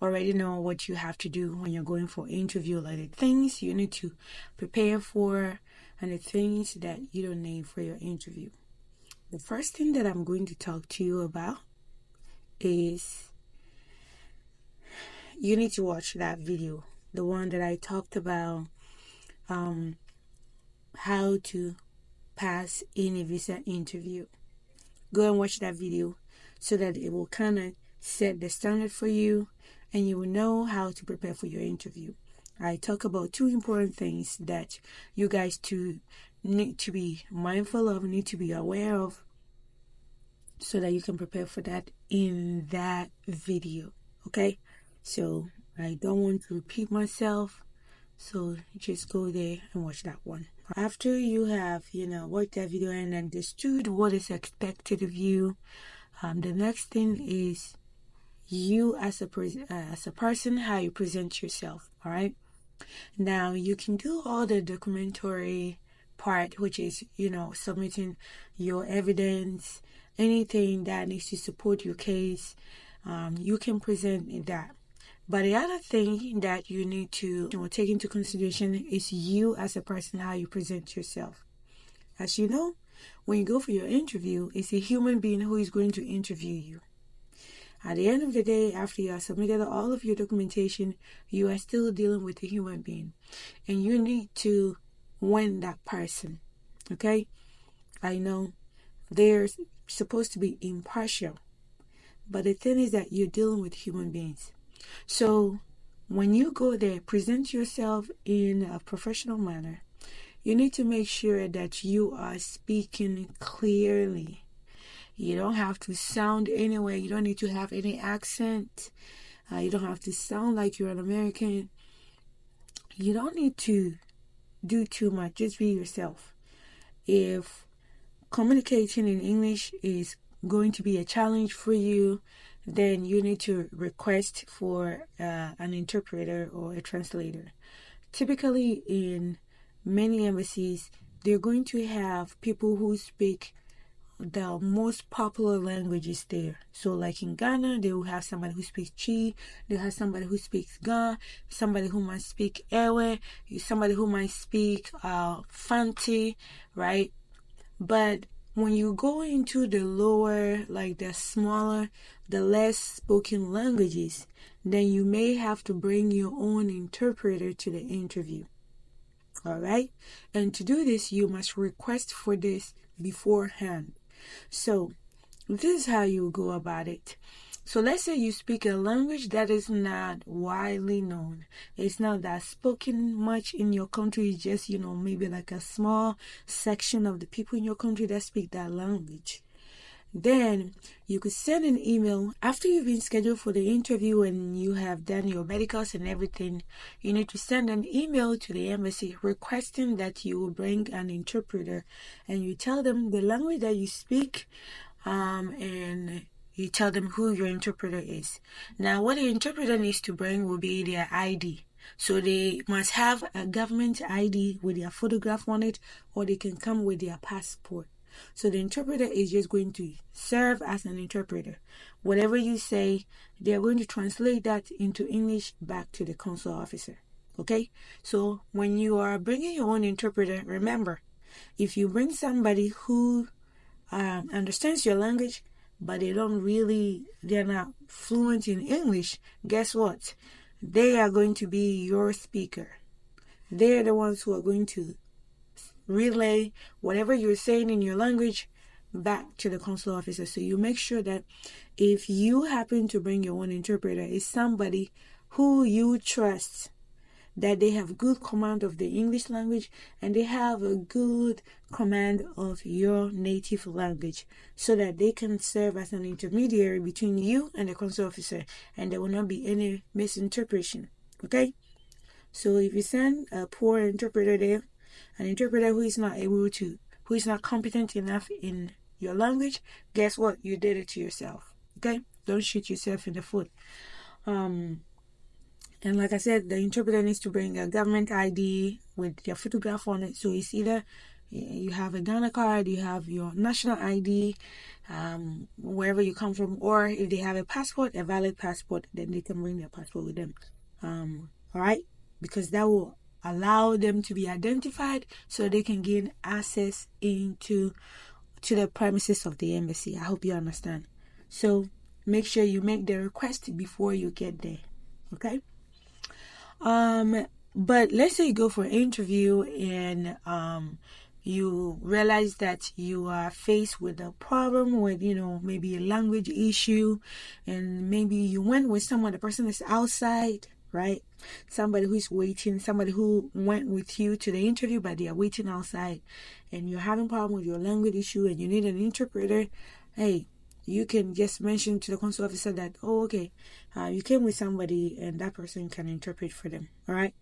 already know what you have to do when you're going for interview, like the things you need to prepare for and the things that you don't need for your interview. The first thing that I'm going to talk to you about is you need to watch that video, the one that I talked about how to pass in a visa interview. Go and watch that video so that it will kind of set the standard for you and you will know how to prepare for your interview. I talk about two important things that you guys need to be mindful of, need to be aware of, so that you can prepare for that in that video. Okay? So I don't want to repeat myself, so just go there and watch that one. After you have, watched that video and understood what is expected of you, the next thing is you as a person, how you present yourself. All right. Now you can do all the documentary part, which is submitting your evidence, anything that needs to support your case. You can present that. But the other thing that you need to take into consideration is you as a person, how you present yourself. As you know, when you go for your interview, it's a human being who is going to interview you. At the end of the day, after you have submitted all of your documentation, you are still dealing with a human being. And you need to win that person. Okay? I know they're supposed to be impartial. But the thing is that you're dealing with human beings. So when you go there, present yourself in a professional manner. You need to make sure that you are speaking clearly. You don't have to sound anywhere. You don't need to have any accent. You don't have to sound like you're an American. You don't need to do too much. Just be yourself. If communicating in English is going to be a challenge for you, then you need to request for an interpreter or a translator. Typically, in many embassies, they're going to have people who speak the most popular languages there. So like in Ghana, they will have somebody who speaks Chi, they'll have somebody who speaks Ga, somebody who might speak Ewe, somebody who might speak Fanti, right? But when you go into the lower, like the smaller, the less spoken languages, then you may have to bring your own interpreter to the interview. All right? And to do this, you must request for this beforehand. So this is how you go about it. So let's say you speak a language that is not widely known. It's not that spoken much in your country. It's just, maybe like a small section of the people in your country that speak that language. Then you could send an email after you've been scheduled for the interview and you have done your medicals and everything. You need to send an email to the embassy requesting that you will bring an interpreter, and you tell them the language that you speak, and you tell them who your interpreter is. Now, what the interpreter needs to bring will be their ID. So they must have a government ID with their photograph on it, or they can come with their passport. So the interpreter is just going to serve as an interpreter. Whatever you say, they're going to translate that into English back to the consular officer. Okay? So when you are bringing your own interpreter, remember, if you bring somebody who understands your language, but they're not fluent in English, guess what? They are going to be your speaker. They're the ones who are going to relay whatever you're saying in your language back to the consular officer. So you make sure that if you happen to bring your own interpreter, it's somebody who you trust, that they have good command of the English language and they have a good command of your native language, so that they can serve as an intermediary between you and the consular officer, and there will not be any misinterpretation. Okay? So if you send a poor interpreter there, an interpreter who is not competent enough in your language, guess what? You did it to yourself. Okay? Don't shoot yourself in the foot. And like I said, the interpreter needs to bring a government ID with your photograph on it. So it's either You have a Ghana card, you have your national ID, wherever you come from, or if they have a passport, a valid passport, then they can bring their passport with them. All right, because that will allow them to be identified so they can gain access into the premises of the embassy. I hope you understand. So make sure you make the request before you get there. Okay. But let's say you go for an interview and you realize that you are faced with a problem with, maybe a language issue, and maybe you went with someone, the person is outside, right? Somebody who is waiting, somebody who went with you to the interview, but they are waiting outside, and you're having problem with your language issue and you need an interpreter. Hey, you can just mention to the consul officer that, oh, okay, you came with somebody and that person can interpret for them. All right.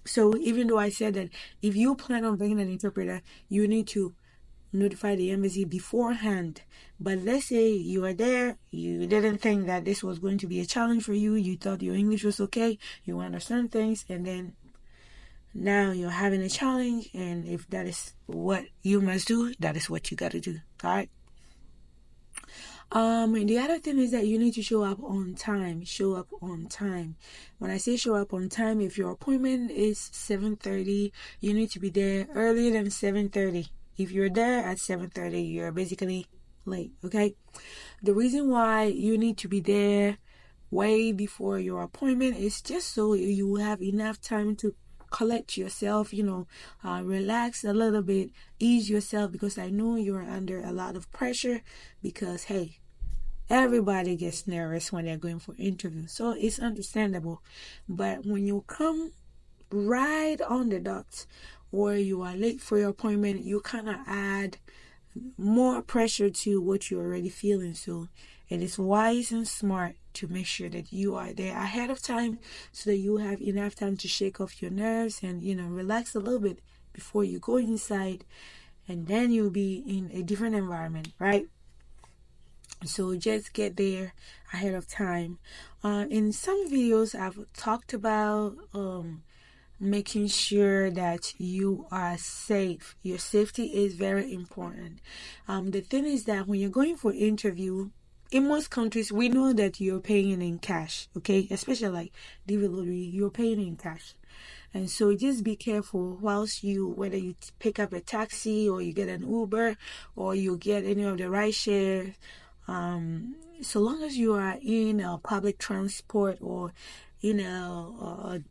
So even though I said that if you plan on bringing an interpreter, you need to notify the embassy beforehand. But let's say you are there, you didn't think that this was going to be a challenge for you, you thought your English was okay, you understand things, and then now you're having a challenge, and if that is what you must do, that is what you got to do. All right. The other thing is that you need to show up on time. Show up on time. When I say show up on time, if your appointment is 7:30, you need to be there earlier than 7:30. If you're there at 7:30, you're basically late, okay? The reason why you need to be there way before your appointment is just so you will have enough time to collect yourself, relax a little bit, ease yourself, because I know you're under a lot of pressure because, hey, everybody gets nervous when they're going for interviews, so it's understandable. But when you come right on the dot or you are late for your appointment, you kind of add more pressure to what you're already feeling. So it is wise and smart to make sure that you are there ahead of time so that you have enough time to shake off your nerves and relax a little bit before you go inside, and then you'll be in a different environment, right? So just get there ahead of time. In some videos I've talked about making sure that you are safe. Your safety is very important. The thing is that when you're going for interview, in most countries, we know that you're paying in cash, okay? Especially like DV, you're paying in cash. And so just be careful whilst whether you pick up a taxi or you get an Uber or you get any of the ride shares. So long as you are in a public transport or in a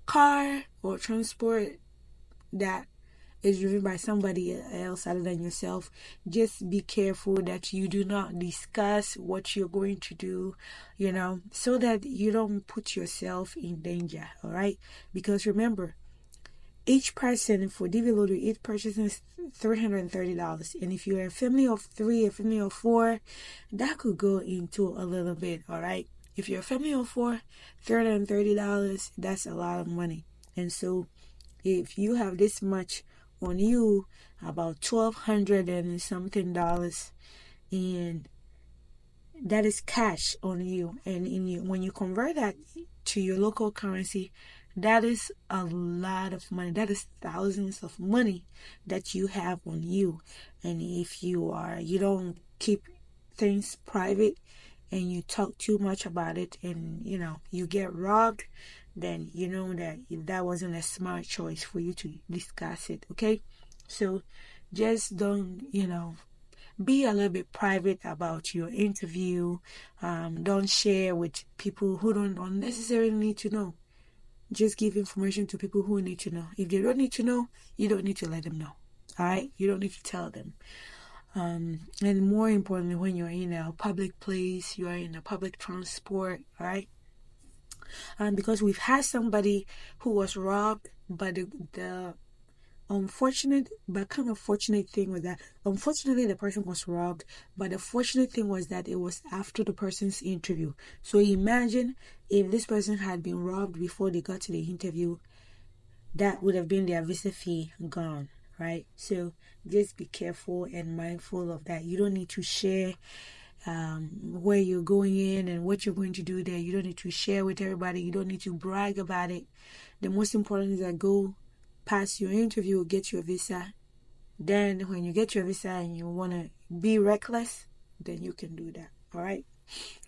car or transport that is driven by somebody else other than yourself, just be careful that you do not discuss what you're going to do, so that you don't put yourself in danger, all right? Because remember, each person for DV each person is $330. And if you're a family of 3, a family of 4, that could go into a little bit, all right? If you're a family of 4, $330, that's a lot of money. And so if you have this much on you, about $1,200 and something dollars, and that is cash on you, and when you convert that to your local currency, that is a lot of money. That is thousands of money that you have on you. And if you don't keep things private and you talk too much about it, and you get robbed, then you know that wasn't a smart choice for you to discuss it, okay? So just don't be a little bit private about your interview. Don't share with people who don't unnecessarily need to know. Just give information to people who need to know. If they don't need to know, you don't need to let them know. All right? You don't need to tell them. And more importantly, when you're in a public place, you are in a public transport, all right? Because we've had somebody who was robbed, but the unfortunate but kind of fortunate thing was that unfortunately the person was robbed, but the fortunate thing was that it was after the person's interview. So imagine if this person had been robbed before they got to the interview, that would have been their visa fee gone, right? So just be careful and mindful of that. You don't need to share where you're going in and what you're going to do there. You don't need to share with everybody. You don't need to brag about it. The most important is that go pass your interview, get your visa, Then when you get your visa and you want to be reckless, then you can do that. All right,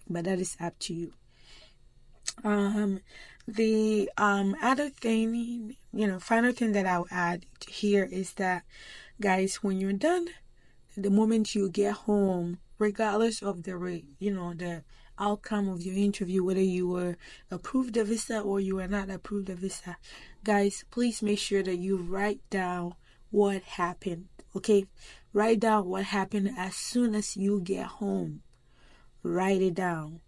but that is up to you. The other thing, final thing that I'll add here is that, guys, when you're done, the moment you get home, regardless of the outcome of your interview, whether you were approved the visa or you were not approved the visa, guys, please make sure that you write down what happened. Okay, write down what happened as soon as you get home. Write it down,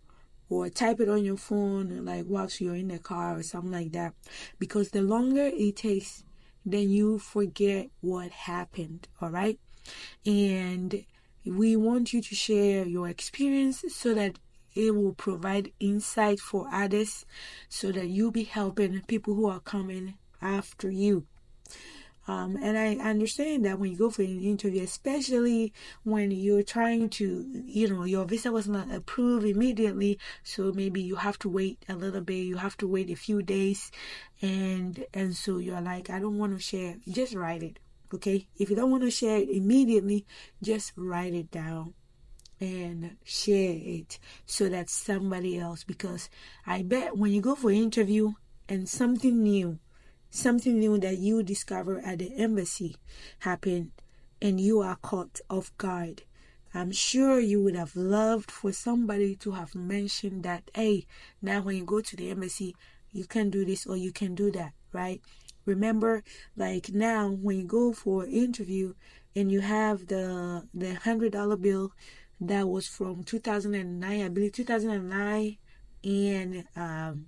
or type it on your phone, like whilst you're in the car or something like that, because the longer it takes, then you forget what happened. All right, and we want you to share your experience so that it will provide insight for others, so that you'll be helping people who are coming after you. And I understand that when you go for an interview, especially when you're trying to, your visa was not approved immediately, so maybe you have to wait a little bit, you have to wait a few days, and so you're like, I don't want to share. Just write it, okay? If you don't want to share it immediately, just write it down and share it so that somebody else, because I bet when you go for an interview and something new that you discover at the embassy happened and you are caught off guard, I'm sure you would have loved for somebody to have mentioned that, hey, now when you go to the embassy, you can do this or you can do that, right? Remember, like now when you go for an interview and you have the $100 bill that was from 2009, I believe 2009, and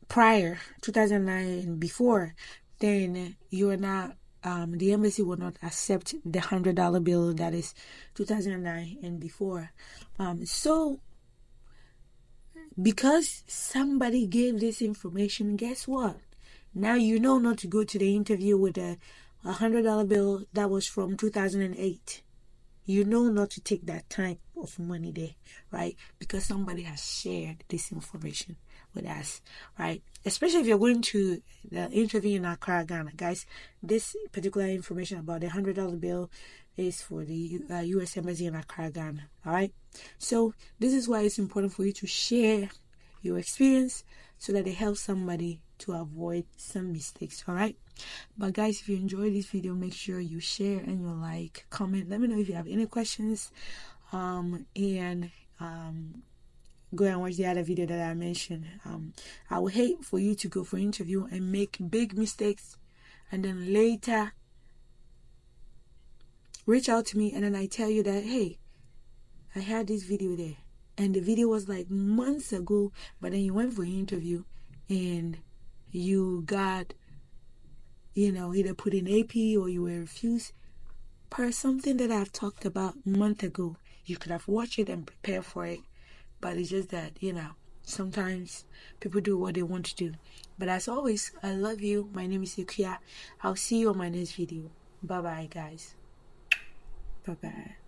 prior 2009 and before, then you're not, the embassy will not accept the $100 bill that is 2009 and before. So because somebody gave this information, guess what? Now you know not to go to the interview with a $100 bill that was from 2008. You know not to take that type of money there, right? Because somebody has shared this information with us, right? Especially if you're going to the interview in Accra, Ghana. Guys, this particular information about the $100 bill is for the U.S. Embassy in Accra, Ghana, all right? So this is why it's important for you to share your experience so that it helps somebody to avoid some mistakes, all right? But guys, if you enjoyed this video, make sure you share and you like, comment. Let me know if you have any questions, and go and watch the other video that I mentioned. I would hate for you to go for an interview and make big mistakes and then later reach out to me and then I tell you that, hey, I had this video there and the video was like months ago, but then you went for an interview and you got, either put in AP or you were refused per something that I've talked about a month ago. You could have watched it and prepared for it, but it's just that, sometimes people do what they want to do. But as always, I love you. My name is Yukia. I'll see you on my next video. Bye-bye, guys. Bye-bye.